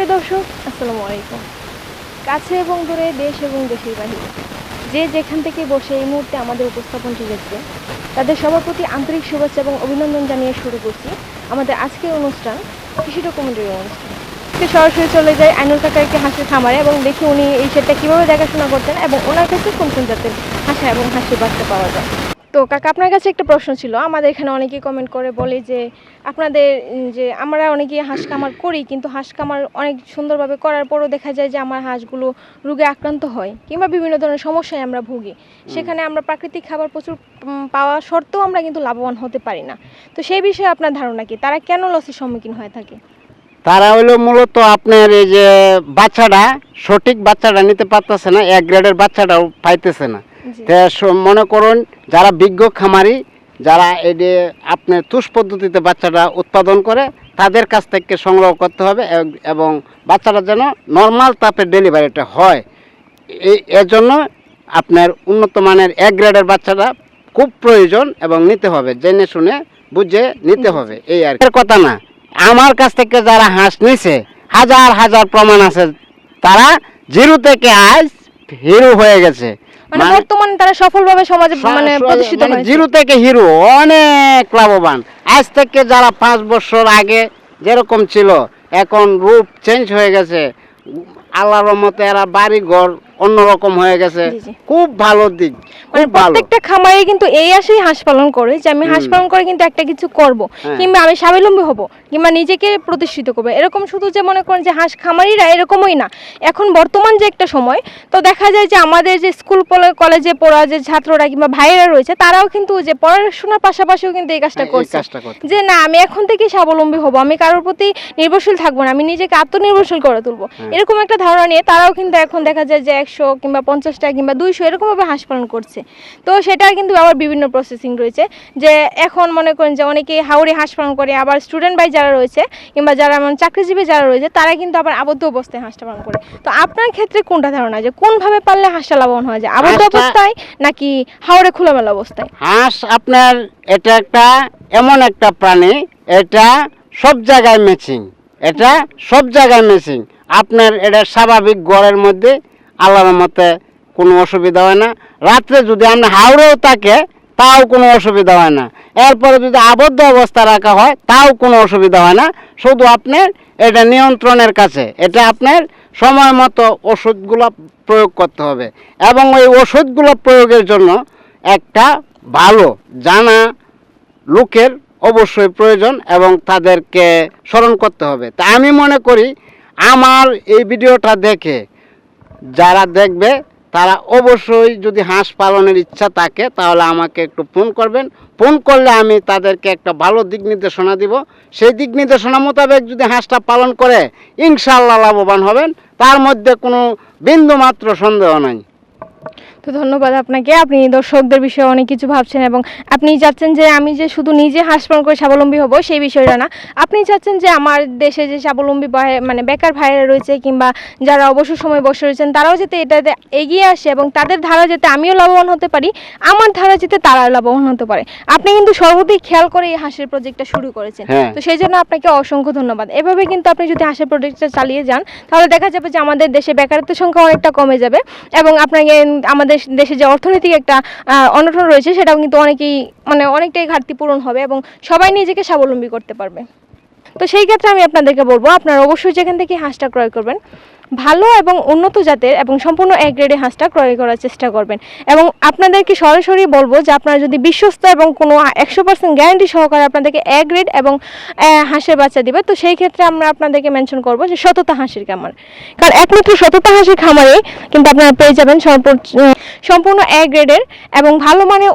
প্রিয় দর্শক, আসসালামু আলাইকুম। কাছে এবং দূরে, দেশ এবং দেশের বাহিরে যে যেখান থেকে বসে এই মুহূর্তে আমাদের উপস্থাপনটি দেখবে, তাদের সবার প্রতি আন্তরিক শুভেচ্ছা এবং অভিনন্দন জানিয়ে শুরু করছি আমাদের আজকের অনুষ্ঠান, কৃষি ডকুমেন্টারি অনুষ্ঠান। সরাসরি চলে যায় আইনুল কাকার একটি হাঁসের খামারে এবং দেখি উনি এই সেটটা কীভাবে দেখাশোনা করতেন এবং ওনার কাছে কোন কোন জাতের হাঁসা এবং হাঁসের বাচ্চা পাওয়া যায়। তো কাকা, আপনার কাছে একটা প্রশ্ন ছিল। আমাদের এখানে অনেকেই কমেন্ট করে বলে যে আপনাদের যে আমরা অনেকেই হাঁস খামার করি, কিন্তু হাঁস খামার অনেক সুন্দরভাবে করার পরও দেখা যায় যে আমার হাঁসগুলো রোগে আক্রান্ত হয় কিংবা বিভিন্ন ধরনের সমস্যায় আমরা ভুগি। সেখানে আমরা প্রাকৃতিক খাবার প্রচুর পাওয়া সত্ত্বেও আমরা কিন্তু লাভবান হতে পারি না। তো সেই বিষয়ে আপনার ধারণা কি, তারা কেন লসের সম্মুখীন হয়ে থাকে? তারা হলো মূলত আপনার এই যে বাচ্চাটা সঠিক বাচ্চাটা নিতে পারতেছে না, এক গ্রেডের বাচ্চাটাও পাইতেছে না। মনে করুন যারা বিজ্ঞ খামারি, যারা এই যে আপনার তুষ পদ্ধতিতে বাচ্চাটা উৎপাদন করে, তাদের কাছ থেকে সংগ্রহ করতে হবে এবং বাচ্চাটা যেন নর্মাল তাপের ডেলিভারিটা হয়। এর জন্য আপনার উন্নত মানের এক গ্রেডের বাচ্চাটা খুব প্রয়োজন এবং নিতে হবে, জেনে শুনে বুঝে নিতে হবে। এই আর কথা না, আমার কাছ থেকে যারা হাঁস নিছে হাজার হাজার প্রমাণ আছে, তারা জিরো থেকে আজ হিরো হয়ে গেছে। মানে বর্তমানে তারা সফলভাবে সমাজে মানে প্রতিষ্ঠিত হয়েছে। জিরো থেকে হিরো, অনেক লাভবান। আজ থেকে যারা 5 বছর আগে যেরকম ছিল, এখন রূপ চেঞ্জ হয়ে গেছে। আল্লাহর রহমতে এরা বাড়ি ঘর অন্যরকম হয়ে গেছে। খুব ভালো দিক। মানে প্রত্যেকটা খামারে কিন্তু এই আশাই হাঁস পালন করে যে আমি হাঁস পালন করে কিন্তু একটা কিছু করব, কিংবা আমি স্বাবলম্বী হব, কিংবা নিজেকে প্রতিষ্ঠিত করবো। এরকম শুধু যে মনে করেন যে হাঁস খামারিরা এরকমই না, এখন বর্তমান যে একটা সময়, তো দেখা যায় যে আমাদের যে স্কুল কলেজে পড়া যে ছাত্ররা কিংবা ভাইয়েরা রয়েছে, তারাও কিন্তু যে পড়াশোনার পাশাপাশিও কিন্তু এই কাজটা করছে যে না, আমি এখন থেকে স্বাবলম্বী হব, আমি কারোর প্রতি নির্ভরশীল থাকবো না, আমি নিজেকে আত্মনির্ভরশীল করে তুলবো। এরকম একটা ধারণা নিয়ে তারাও কিন্তু এখন দেখা যায় যে 100 কিংবা 50টা কিংবা 200 এরকমভাবে হাঁস পালন করছে। তো সেটার কিন্তু আবার বিভিন্ন প্রসেসিং রয়েছে, যে এখন মনে করেন যে অনেকে হাওড়ে হাঁস পালন করে, আবার স্টুডেন্ট ভাই যারা রয়েছে কিংবা যারা চাকরিজীবী যারা রয়েছে, তারা কিন্তু আবার আবদ্ধ অবস্থায় হাঁসটা পালন করে। তো আপনার ক্ষেত্রে কোনটা ধারণা, যে কোনভাবে পারলে হাঁসটা লাভবান হওয়া যায়, আবদ্ধ অবস্থায় নাকি হাওড়ে খোলামেলা অবস্থায়? হাঁস আপনার এটা একটা এমন একটা প্রাণী, এটা সব জায়গায় ম্যাচিং, এটা সব জায়গায় ম্যাচিং। আপনার এটা স্বাভাবিক ঘরের মধ্যে আল্লাহর মতে কোনো অসুবিধা হয় না। রাত্রে যদি আমরা হাওড়েও থাকে তাও কোনো অসুবিধা হয় না। এরপরে যদি আবদ্ধ অবস্থা রাখা হয় তাও কোনো অসুবিধা হয় না। শুধু আপনার এটা নিয়ন্ত্রণের কাছে, এটা আপনার সময় মতো ওষুধগুলো প্রয়োগ করতে হবে এবং ওই ওষুধগুলো প্রয়োগের জন্য একটা ভালো জানা লোকের অবশ্যই প্রয়োজন এবং তাদেরকে স্মরণ করতে হবে। তা আমি মনে করি আমার এই ভিডিওটা দেখে যারা দেখবে, তারা অবশ্যই যদি হাঁস পালনের ইচ্ছা থাকে তাহলে আমাকে একটু ফোন করবেন। ফোন করলে আমি তাদেরকে একটা ভালো দিক নির্দেশনা দিব। সেই দিক নির্দেশনা মোতাবেক যদি হাঁসটা পালন করে ইনশাআল্লাহ লাভবান হবেন, তার মধ্যে কোনো বিন্দু মাত্র সন্দেহ নাই। তো ধন্যবাদ আপনাকে। আপনি দর্শকদের বিষয়ে অনেক কিছু ভাবছেন এবং আপনি চাচ্ছেন যে আমি যে শুধু নিজে হাঁস পালন করে স্বাবলম্বী হব সেই বিষয়টা না, আপনি চাচ্ছেন যে আমার দেশে যে স্বাবলম্বী মানে বেকার ভাইয়েরা রয়েছে কিংবা যারা অবসর সময় বসে রয়েছেন, তারাও যাতে এটাতে এগিয়ে আসে এবং তাদের ধারা যাতে আমিও লাভবান হতে পারি, আমার ধারা যাতে তারাও লাভবান হতে পারে। আপনি কিন্তু সর্বদিক খেয়াল করে এই হাঁসের প্রজেক্টটা শুরু করেছেন, তো সেই জন্য আপনাকে অসংখ্য ধন্যবাদ। এভাবে কিন্তু আপনি যদি হাঁসের প্রজেক্টটা চালিয়ে যান, তাহলে দেখা যাবে যে আমাদের দেশে বেকারত্বের সংখ্যা অনেকটা কমে যাবে এবং আপনাকে আমাদের দেশে যে অর্থনৈতিক একটা অনটন রয়েছে সেটাও কিন্তু অনেকটাই ঘাটতি পূরণ হবে এবং সবাই নিজেকে স্বাবলম্বী করতে পারবে। তো সেই ক্ষেত্রে আমি আপনাদেরকে বলবো, আপনারা অবশ্যই যেখান থেকে হাঁসটা ক্রয় করবেন ভালো এবং উন্নত জাতের এবং সম্পূর্ণ এক গ্রেডের হাঁসটা ক্রয় করার চেষ্টা করবেন। এবং আপনাদেরকে সরাসরি বলবো যে আপনারা যদি বিশ্বস্ত এবং কোনো 100% গ্যারান্টি সহকারে আপনাদেরকে এক গ্রেড এবং হাঁসের বাচ্চা দিবে, তো সেই ক্ষেত্রে আমরা আপনাদেরকে মেনশন করবো যে সততা হাঁসের খামার। কারণ একমাত্র সততা হাঁসের খামারে কিন্তু আপনারা পেয়ে যাবেন সম্পূর্ণ এক গ্রেডের এবং ভালো মানের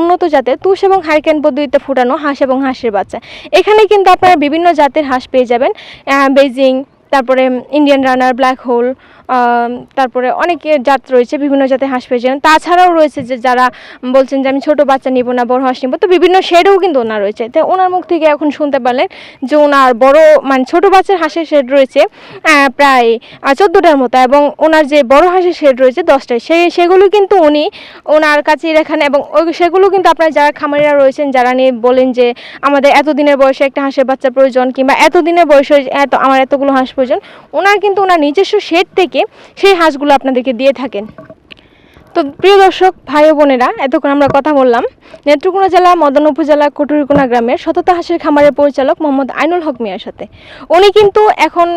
উন্নত জাতের তুষ এবং হারিকেন পদ্ধতিতে ফুটানো হাঁস এবং হাঁসের বাচ্চা। এখানে কিন্তু আপনারা বিভিন্ন জাতের হাঁস পেয়ে যাবেন, বেজিং, তারপরে ইন্ডিয়ান রানার, ব্ল্যাক হোল, তারপরে অনেক জাত রয়েছে, বিভিন্ন জাতের হাঁস পেয়েছেন। তাছাড়াও রয়েছে যে যারা বলছেন যে আমি ছোট বাচ্চা নিব না, বড় হাঁস নিব, তো বিভিন্ন শেডও কিন্তু ওনার রয়েছে। তো ওনার মুখ থেকে এখন শুনতে পারলেন যে ওনার বড় মানে ছোট বাচ্চার হাঁসের শেড রয়েছে প্রায় 14টার মতো, এবং ওনার যে বড় হাঁসের শেড রয়েছে 10টায়। সেগুলো কিন্তু উনি ওনার কাছেই রাখেন, এবং সেগুলো কিন্তু আপনার যারা খামারিরা রয়েছেন যারা নিয়ে বলেন যে আমাদের এত দিনের বয়সে একটা হাঁসের বাচ্চা প্রয়োজন, কিংবা এত দিনের বয়সে আমার এতগুলো হাঁস প্রয়োজন, ওনার কিন্তু ওনার নিজস্ব শেড থেকে সেই হাঁসগুলো আপনাদেরকে দিয়ে থাকেন। তো প্রিয় দর্শক ভাই ও বোনেরা, এতক্ষণ আমরা কথা বললাম নেত্রকোনা জেলা মদন উপজেলা কটুরিকোনা গ্রামের শততা হাঁসের খামারের পরিচালক মোহাম্মদ আইনুল হক মিয়ার সাথে। উনি কিন্তু এখন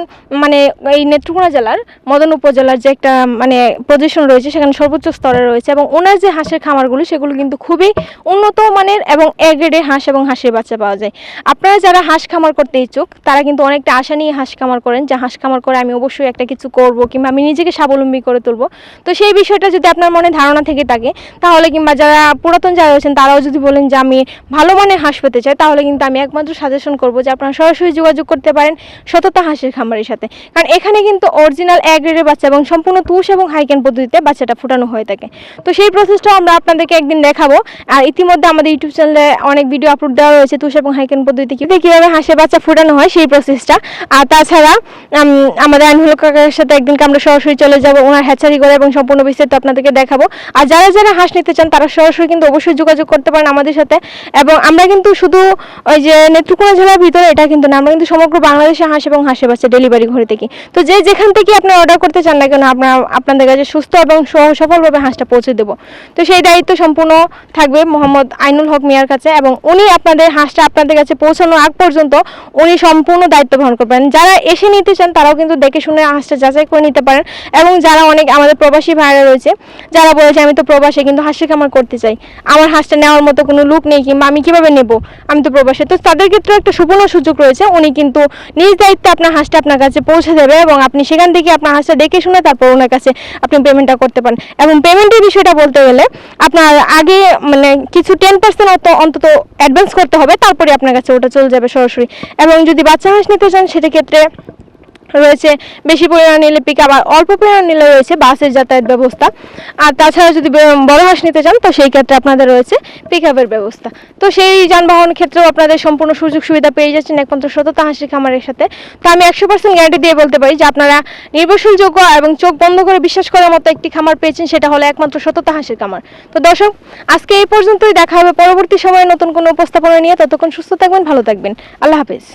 মানে এই নেত্রকোনা জেলার মদন উপজেলার যে একটা মানে পজিশন রয়েছে সেখানে সর্বোচ্চ স্তরে রয়েছে, এবং ওনার যে হাঁসের খামারগুলো সেগুলো কিন্তু খুবই উন্নত মানের এবং এ গ্রেডের হাঁস এবং হাঁসের বাচ্চা পাওয়া যায়। আপনারা যারা হাঁস খামার করতে ইচ্ছুক তারা কিন্তু অনেকটা আশা নিয়ে হাঁস খামার করেন, যে হাঁস খামার করে আমি অবশ্যই একটা কিছু করব, কিংবা আমি নিজেকে স্বাবলম্বী করে তুলব। তো সেই বিষয়টা যদি আপনার মনে ধারণা থেকে থাকে তাহলে, কিংবা যারা পুরাতন যারা রয়েছেন তারাও যদি বলেন যে আমি ভালো মানের হাঁস পেতে চাই, তাহলে কিন্তু আমি একমাত্র সাজেশন করব যে আপনারা সরাসরি যোগাযোগ করতে পারেন শততা হাঁসের খামারের সাথে। কারণ এখানে কিন্তু অরিজিনাল এ গ্রেডের বাচ্চা এবং সম্পূর্ণ তুষ এবং হাইকেন পদ্ধতিতে বাচ্চাটা ফুটানো হয়ে থাকে। তো সেই প্রসেসটাও আমরা আপনাদেরকে একদিন দেখাবো। আর ইতিমধ্যে আমাদের ইউটিউব চ্যানেলে অনেক ভিডিও আপলোড দেওয়া রয়েছে তুষ এবং হাইকেন পদ্ধতিতে কীভাবে হাঁসের বাচ্চা ফুটানো হয় সেই প্রসেসটা। আর তাছাড়া আমাদের আইনুল কাকার সাথে একদিনকে আমরা সরাসরি চলে যাব ওনার হ্যাচারি করে, এবং সম্পূর্ণ বিস্তারিত আপনাদেরকে দেখাবো। আর যারা যারা হাঁস নিতে চান তারা সরাসরি কিন্তু অবশ্যই যোগাযোগ করতে পারেন আমাদের সাথে। এবং আমরা কিন্তু শুধু ওই যে নেত্রকোনা জেলার ভিতরে এটা কিন্তু না, আমরা কিন্তু সমগ্র বাংলাদেশে হাঁস এবং হাঁসের বাচ্চা ডেলিভারি করে থাকি। তো যে যেখান থেকে আপনারা অর্ডার করতে চান না কেন, আপনাদের কাছে সুস্থ এবং সফলভাবে হাঁসটা পৌঁছে দেবো। তো সেই দায়িত্ব সম্পূর্ণ থাকবে মোহাম্মদ আইনুল হক মিয়ার কাছে, এবং উনি আপনাদের হাঁসটা আপনাদের কাছে পৌঁছানোর আগ পর্যন্ত উনি সম্পূর্ণ দায়িত্ব বহন করবেন। যারা এসে নিতে চান তারাও কিন্তু দেখে শুনে হাঁসটা যাচাই করে নিতে পারেন। এবং যারা অনেক আমাদের প্রবাসী ভাইরা রয়েছে যারা বলেছে আমি তো প্রবাসে কিন্তু হাঁসের খামার করতে চাই, আমার হাঁসটা নেওয়ার মতো কোনো লোক নেই, কিংবা আমি কিভাবে নেব, আমি তো প্রবাসে, তো তাদের ক্ষেত্রে একটা সুবর্ণ সুযোগ রয়েছে। উনি কিন্তু নিজ দায়িত্বে আপনার হাঁসটা আপনার কাছে পৌঁছে দেবে, এবং আপনি সেখান থেকে আপনার হাঁসটা দেখে শুনে তারপর ওনার কাছে আপনি পেমেন্টটা করতে পারেন। এবং পেমেন্টের বিষয়টা বলতে গেলে আপনার আগে মানে কিছু 10% অন্তত অ্যাডভান্স করতে হবে, তারপরে আপনার কাছে ওটা চলে যাবে সরাসরি। এবং যদি বাচ্চা হাঁস নিতে চান সেটা ক্ষেত্রে রয়েছে বেশি পরিমাণ নিলে পিক আপ, আর অল্প পরিমাণ নিলে রয়েছে বাসের যাতায়াত ব্যবস্থা। আর তাছাড়া যদি বড় হাঁস নিতে চান তো সেই ক্ষেত্রে আপনাদের রয়েছে পিক আপের ব্যবস্থা। তো সেই যানবাহন ক্ষেত্রেও আপনাদের সম্পূর্ণ সুযোগ সুবিধা পেয়ে যাচ্ছেন একমাত্র শততা হাঁসের খামারের সাথে। তো আমি 100% গ্যারান্টি দিয়ে বলতে পারি যে আপনারা নির্ভরশীলযোগ্য এবং চোখ বন্ধ করে বিশ্বাস করার মতো একটি খামার পেয়েছেন, সেটা হলো একমাত্র শততা হাঁসের খামার। তো দর্শক আজকে এই পর্যন্তই, দেখা হবে পরবর্তী সময়ে নতুন কোনো উপস্থাপনা নিয়ে। ততক্ষণ সুস্থ থাকবেন, ভালো থাকবেন, আল্লাহ হাফেজ।